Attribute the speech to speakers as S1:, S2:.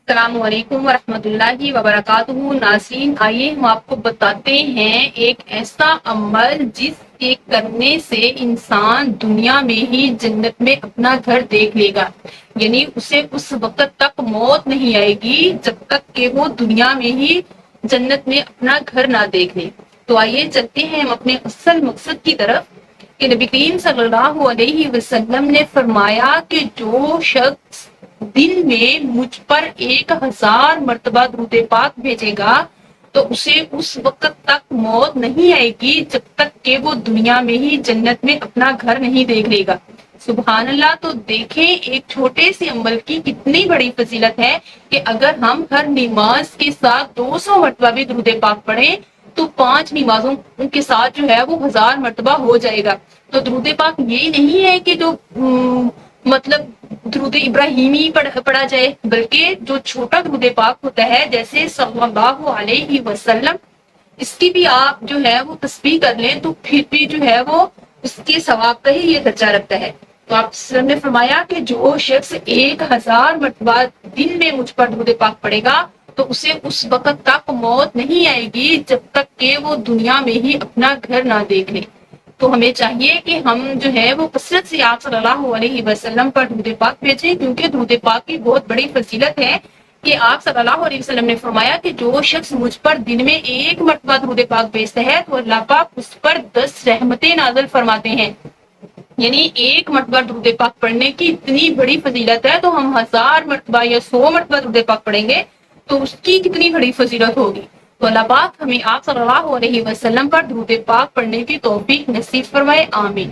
S1: السلام علیکم ورحمۃ اللہ وبرکاتہ۔ ناظرین، آئیے ہم آپ کو بتاتے ہیں ایک ایسا عمل جس کے کرنے سے انسان دنیا میں ہی جنت میں اپنا گھر دیکھ لے گا، یعنی اسے اس وقت تک موت نہیں آئے گی جب تک کہ وہ دنیا میں ہی جنت میں اپنا گھر نہ دیکھ لے۔ تو آئیے چلتے ہیں ہم اپنے اصل مقصد کی طرف کہ نبی کریم صلی اللہ علیہ وسلم نے فرمایا کہ جو شخص دن میں مجھ پر 1000 مرتبہ درود پاک بھیجے گا تو اسے اس وقت تک موت نہیں آئے گی جب تک کہ وہ دنیا میں ہی جنت میں اپنا گھر نہیں دیکھ لے گا۔ سبحان اللہ! تو دیکھیں ایک چھوٹے سے عمل کی کتنی بڑی فضیلت ہے کہ اگر ہم ہر نماز کے ساتھ 200 مرتبہ بھی درود پاک پڑھیں تو 5 نمازوں کے ساتھ جو ہے وہ 1000 مرتبہ ہو جائے گا۔ تو درود پاک یہ نہیں ہے کہ جو مطلب درود ابراہیمی پڑھا جائے، بلکہ جو چھوٹا درود پاک ہوتا ہے جیسے صلی اللہ علیہ وسلم، اس کی بھی آپ جو ہے وہ تسبیح کر لیں تو پھر بھی جو ہے وہ اس کے ثواب کا ہی یہ درجہ رکھتا ہے۔ تو آپ نے فرمایا کہ جو شخص 1000 مرتبہ دن میں مجھ پر درود پاک پڑے گا تو اسے اس وقت تک موت نہیں آئے گی جب تک کہ وہ دنیا میں ہی اپنا گھر نہ دیکھ لے۔ تو ہمیں چاہیے کہ ہم جو ہے وہ کثرت سے آپ صلی اللہ علیہ وسلم پر درود پاک بھیجیں، کیونکہ درود پاک کی بہت بڑی فضیلت ہے کہ آپ صلی اللہ علیہ وسلم نے فرمایا کہ جو شخص مجھ پر دن میں 1 مرتبہ درود پاک بھیجتا ہے تو اللہ پاک اس پر 10 رحمتیں نازل فرماتے ہیں۔ یعنی 1 مرتبہ درود پاک پڑھنے کی اتنی بڑی فضیلت ہے، تو ہم 1000 مرتبہ یا 100 مرتبہ درود پاک پڑھیں گے تو اس کی کتنی بڑی فضیلت ہوگی۔ تو اللہ پاک ہمیں آپ صلی اللہ علیہ وسلم پر درود پاک پڑھنے کی توفیق نصیب فرمائے، آمین۔